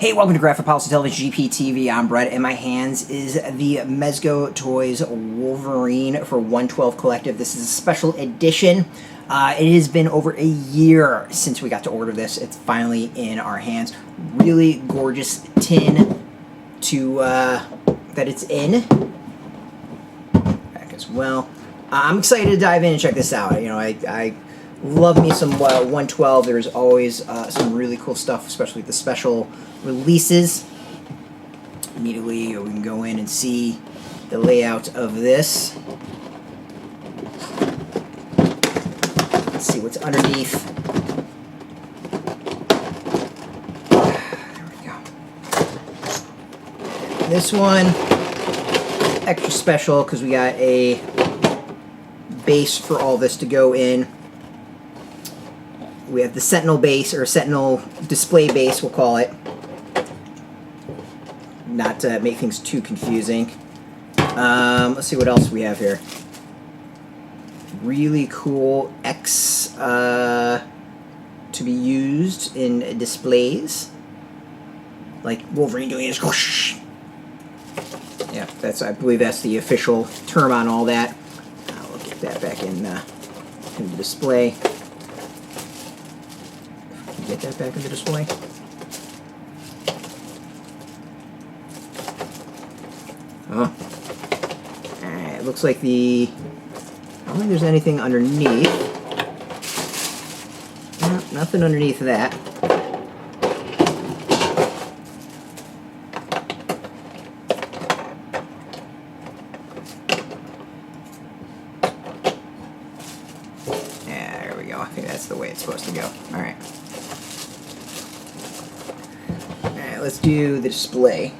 Hey, welcome to Graphic Policy Television GPTV. I'm Brett. In my hands is the Mezco Toys Wolverine for 112 Collective. This is a special edition. It has been over a year since we got to order this. It's finally in our hands. Really gorgeous tin to that it's in. Back as well. I'm excited to dive in and check this out. You know, I love me some 112. There's always some really cool stuff, especially with the special releases. Immediately we can go in and see the layout of this. Let's see what's underneath. There we go. This one, extra special because we got a base for all this to go in. We have the Sentinel base, or Sentinel display base, we'll call it. Not to make things too confusing. Let's see what else we have here. Really cool X to be used in displays. Like Wolverine doing his whoosh. Yeah, I believe that's the official term on all that. We'll get that back in the display. Get that back in the display. Oh. Alright, it looks like I don't think there's anything underneath. No, nothing underneath that. Yeah, there we go. I think that's the way it's supposed to go. Alright. Alright, let's do the display.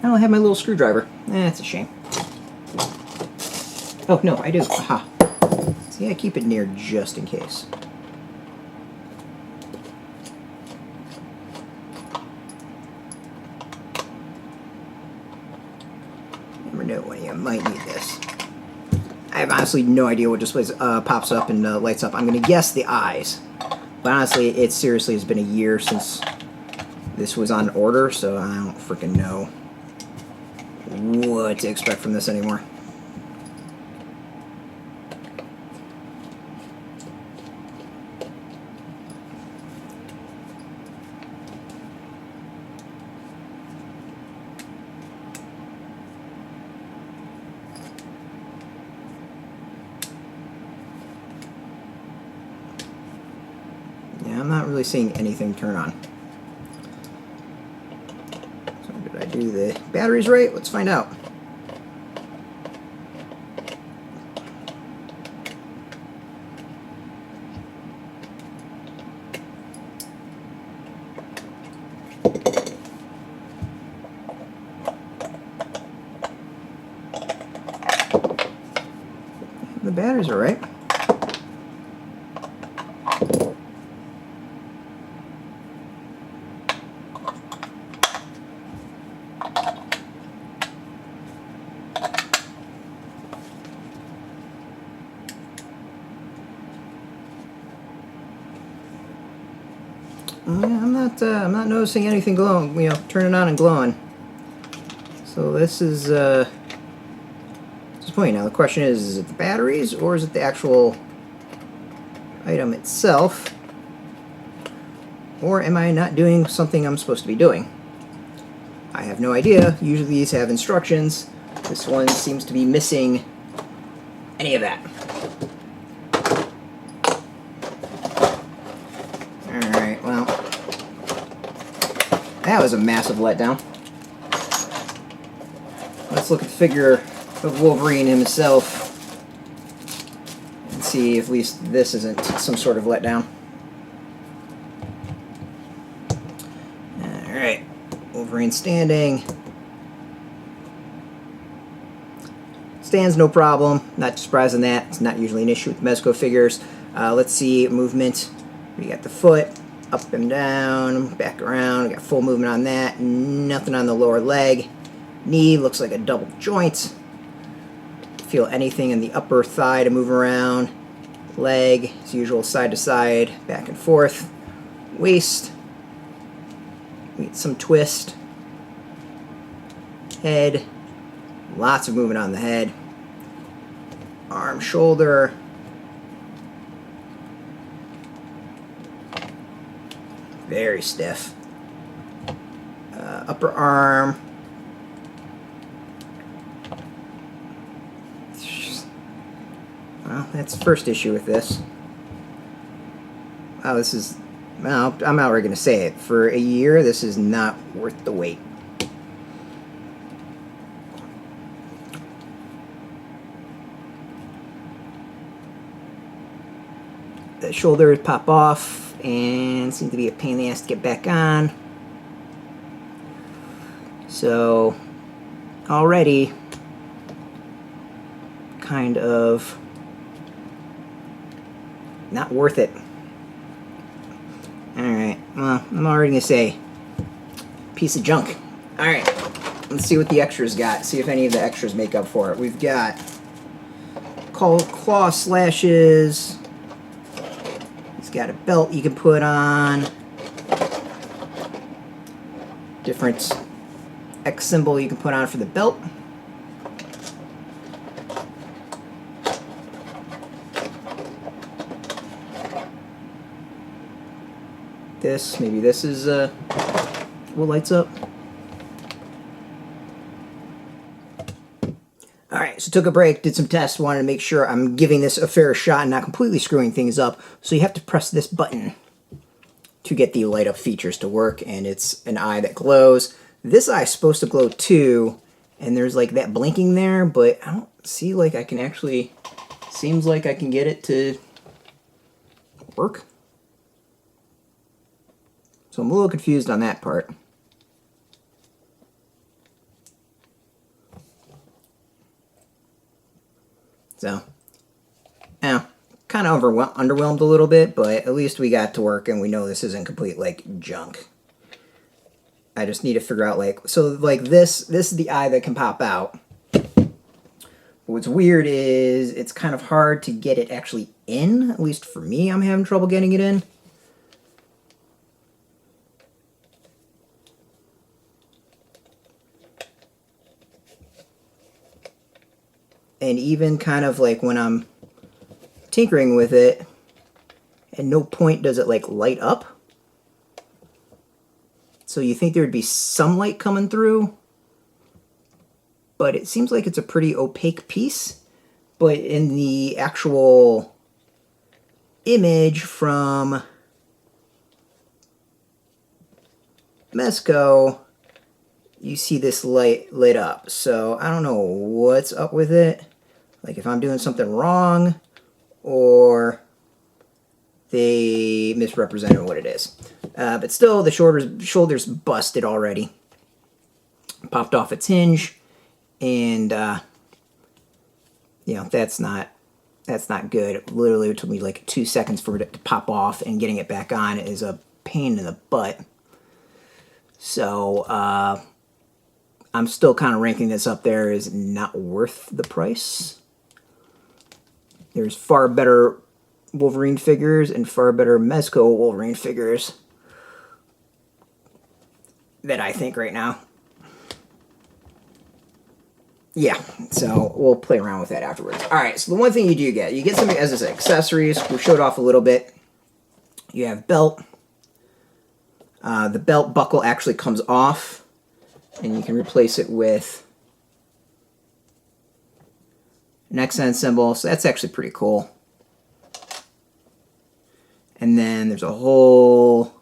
I don't have my little screwdriver. That's a shame. Oh no, I do. Aha. See, I keep it near just in case. Never know when you might need this. I have honestly no idea what displays pops up and lights up. I'm gonna guess the eyes, but honestly, it seriously has been a year since this was on order, so I don't freaking know what to expect from this anymore. Yeah, I'm not really seeing anything turn on. Did I do the batteries right? Let's find out. The batteries are right. I'm not noticing anything glowing, you know, turning on and glowing. So this is disappointing. Now the question is it the batteries or is it the actual item itself? Or am I not doing something I'm supposed to be doing? I have no idea. Usually these have instructions. This one seems to be missing any of that. Alright, well, that was a massive letdown. Let's look at the figure of Wolverine himself and see if at least this isn't some sort of letdown. Alright, Wolverine standing. Stands no problem, not surprised in that. It's not usually an issue with Mezco figures. Let's see movement. We got the foot, up and down, back around. We got full movement on that. Nothing on the lower leg. Knee looks like a double joint. Feel anything in the upper thigh to move around. Leg, as usual, side to side, back and forth. Waist, we get some twist. Head, lots of movement on the head. Arm, shoulder. Very stiff. Upper arm. Well, that's the first issue with this. Wow, this is... Well, I'm already going to say it. For a year, this is not worth the wait. The shoulders pop off and seem to be a pain in the ass to get back on. So, already kind of not worth it. Alright, well, I'm already going to say piece of junk. Alright, let's see what the extras got. See if any of the extras make up for it. We've got claw slashes. He's got a belt you can put on. Different X symbol you can put on for the belt. Maybe this is what lights up. Alright, so took a break, did some tests, wanted to make sure I'm giving this a fair shot and not completely screwing things up. So you have to press this button to get the light up features to work, and it's an eye that glows. This eye is supposed to glow too, and there's like that blinking there, but I don't see like I can actually, seems like I can get it to work. So I'm a little confused on that part. So, yeah, kind of underwhelmed a little bit, but at least we got to work and we know this isn't complete, like, junk. I just need to figure out, like, so, like, this is the eye that can pop out. What's weird is it's kind of hard to get it actually in. At least for me, I'm having trouble getting it in. And even kind of like when I'm tinkering with it, at no point does it like light up. So you think there would be some light coming through, but it seems like it's a pretty opaque piece. But in the actual image from Mezco, you see this light lit up. So I don't know what's up with it. Like if I'm doing something wrong or they misrepresented what it is. But still, the shoulder's busted already. Popped off its hinge, and you know, that's not good. Literally, it took me like 2 seconds for it to pop off, and getting it back on is a pain in the butt. So I'm still kind of ranking this up there as not worth the price. There's far better Wolverine figures and far better Mezco Wolverine figures that I think right now. Yeah, so we'll play around with that afterwards. Alright, so the one thing you get something as accessories. We showed off a little bit. You have belt. The belt buckle actually comes off, and you can replace it with an accent symbol, so that's actually pretty cool. And then there's a whole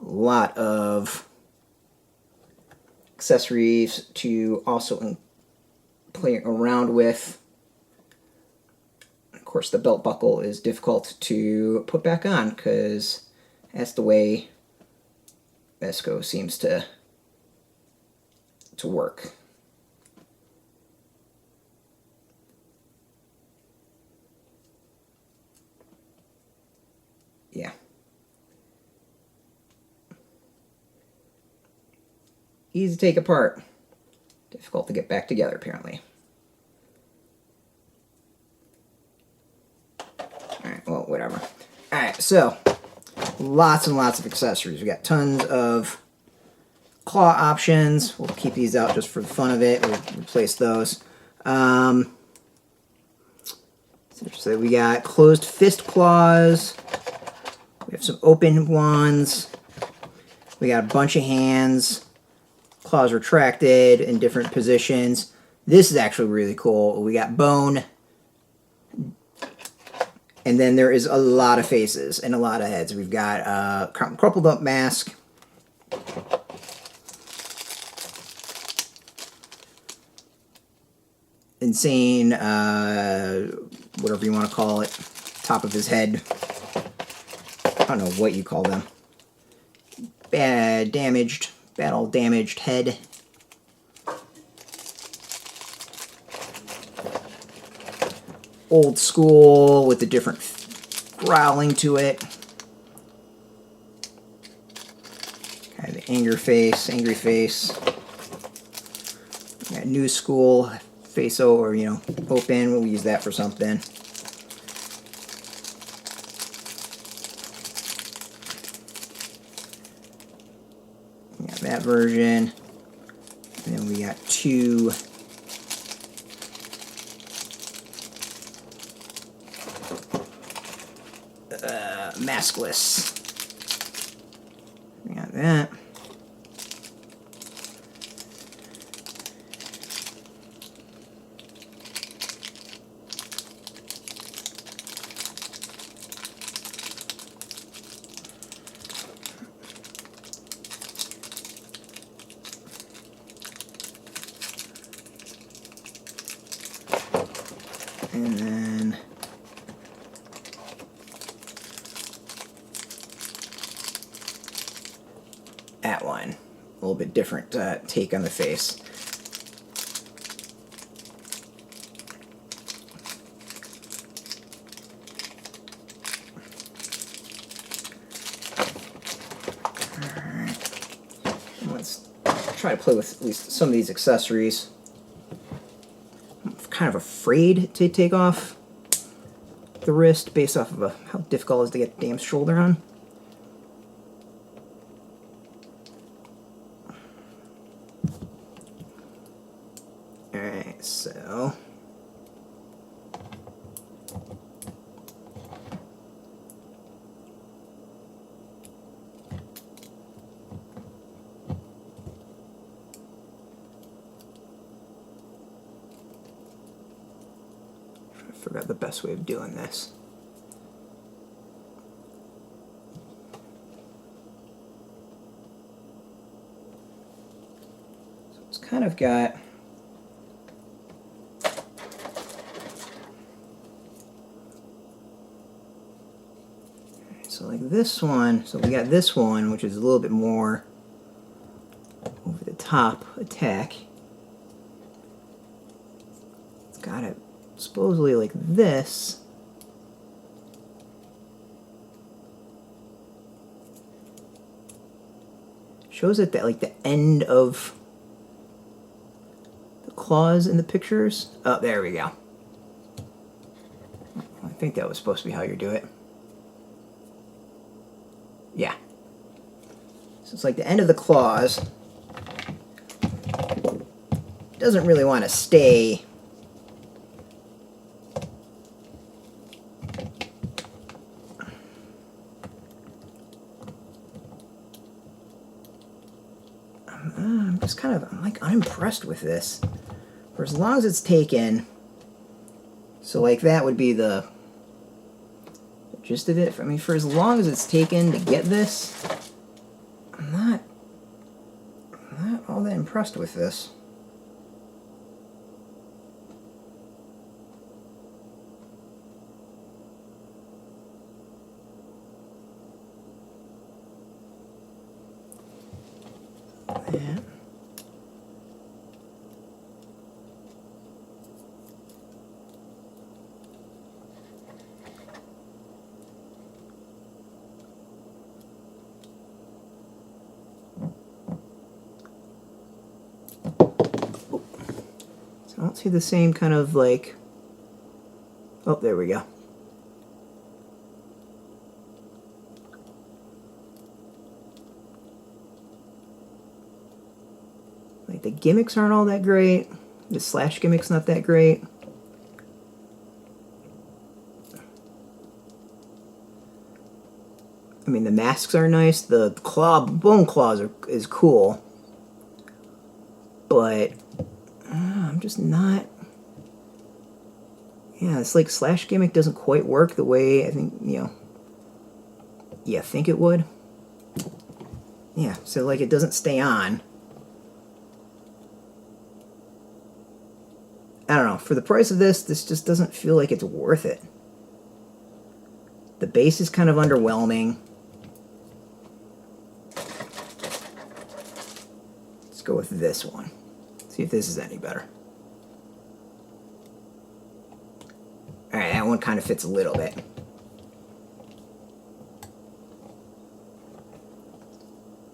lot of accessories to also play around with. Of course, the belt buckle is difficult to put back on because that's the way Mezco seems to work. Yeah. Easy to take apart. Difficult to get back together, apparently. right, so lots and lots of accessories. We got tons of claw options. We'll keep these out just for the fun of it. We'll replace those. So we got closed fist claws. We have some open ones. We got a bunch of hands. Claws retracted in different positions. This is actually really cool. We got bone. And then there is a lot of faces and a lot of heads. We've got a crumpled up mask. Insane, whatever you want to call it, top of his head. I don't know what you call them. Battle damaged head. Old school with a different growling to it. Kind of the angry face. Got new school. Face over, you know, open. We'll use that for something. We got that version. And then we got two maskless. We got that. And then that one, a little bit different take on the face. Alright, let's try to play with at least some of these accessories. Kind of afraid to take off the wrist based off of how difficult it is to get the damn shoulder on. Alright, so I forgot the best way of doing this. So it's kind of got so like this one, so we got this one which is a little bit more over the top attack. It's got it supposedly like this. Shows it that like the end of the claws in the pictures. Oh, there we go. I think that was supposed to be how you do it. Yeah. So it's like the end of the claws. Doesn't really want to stay I'm just kind of, I'm like unimpressed with this. For as long as it's taken, so like that would be the gist of it. I mean, for as long as it's taken to get this, I'm not all that impressed with this. Yeah. So I don't see the same kind of like, oh, there we go. the gimmicks aren't all that great. The slash gimmick's not that great. I mean, the masks are nice. The bone claws is cool. But I'm just not... Yeah, it's like slash gimmick doesn't quite work the way I think, you think it would. Yeah, so like it doesn't stay on. I don't know. For the price of this just doesn't feel like it's worth it. The base is kind of underwhelming. Let's go with this one. See if this is any better. Alright, that one kind of fits a little bit.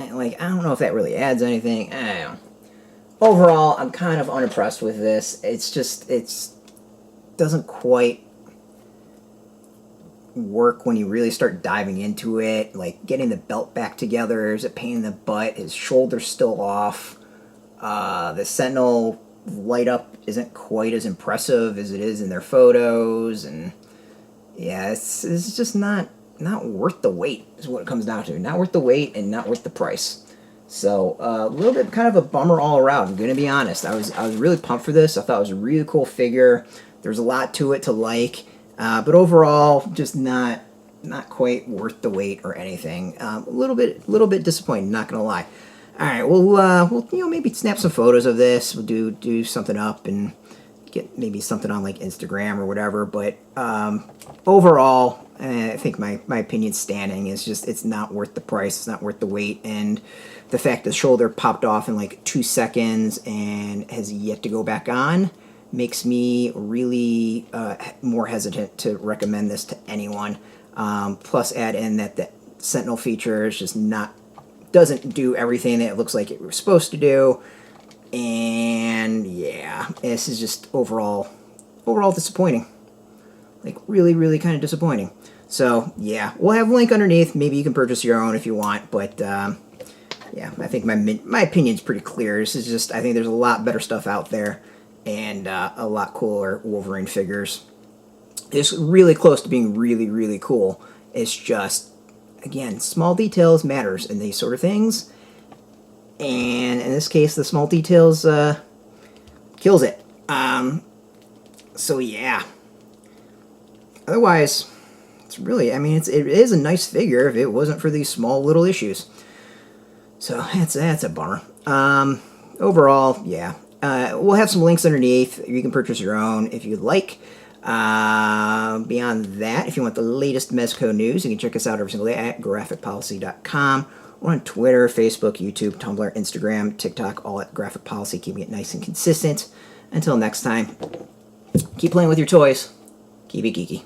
And like, I don't know if that really adds anything. I don't know. Overall, I'm kind of unimpressed with this. It's just, doesn't quite work when you really start diving into it. Like, getting the belt back together is a pain in the butt. His shoulder's still off. The Sentinel light up isn't quite as impressive as it is in their photos. And, yeah, it's just not worth the wait, is what it comes down to. Not worth the wait and not worth the price. So, a little bit kind of a bummer all around, I'm going to be honest. I was really pumped for this. I thought it was a really cool figure. There's a lot to it to like. But overall, just not quite worth the wait or anything. A little bit disappointing, not going to lie. All right, we'll maybe snap some photos of this. We'll do something up and get maybe something on like Instagram or whatever. But overall, I think my opinion standing is just it's not worth the price. It's not worth the wait. And the fact the shoulder popped off in like 2 seconds and has yet to go back on makes me really more hesitant to recommend this to anyone. Plus add in that the Sentinel feature is just doesn't do everything that it looks like it was supposed to do. And yeah, this is just overall disappointing. Like really kind of disappointing. So yeah, we'll have a link underneath. Maybe you can purchase your own if you want, but yeah, I think my opinion's pretty clear. This is just, I think there's a lot better stuff out there and a lot cooler Wolverine figures. It's really close to being really cool. It's just, again, small details matters in these sort of things. And in this case, the small details kills it. So yeah. Otherwise, it's really, I mean, it is a nice figure if it wasn't for these small little issues. So that's a bummer. Overall, yeah. We'll have some links underneath. You can purchase your own if you'd like. Beyond that, if you want the latest Mezco news, you can check us out every single day at graphicpolicy.com. We're on Twitter, Facebook, YouTube, Tumblr, Instagram, TikTok, all at Graphic Policy, keeping it nice and consistent. Until next time, keep playing with your toys. Keep it geeky.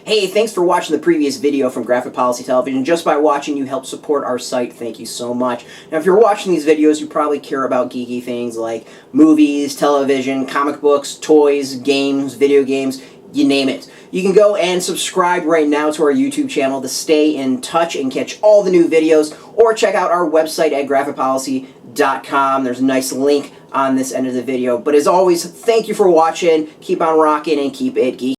Hey, thanks for watching the previous video from Graphic Policy Television. Just by watching, you help support our site. Thank you so much. Now, if you're watching these videos, you probably care about geeky things like movies, television, comic books, toys, games, video games, you name it. You can go and subscribe right now to our YouTube channel to stay in touch and catch all the new videos, or check out our website at graphicpolicy.com. There's a nice link on this end of the video. But as always, thank you for watching. Keep on rocking and keep it geeky.